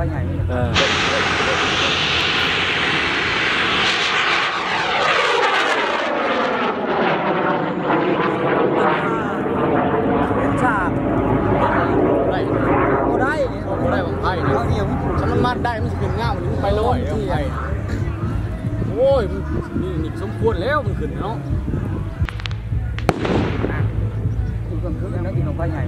ใหญ่ชาได้ก็ได้ก็ได้ของไทยเนี่ยฉันมันมัดได้มันจะเป็นเงาหรือไปลอยที่ใหญ่โอ้ยนี่สมควรแล้วมันขึ้นเนาะคุณเครื่องแล้วกินของไฟใหญ่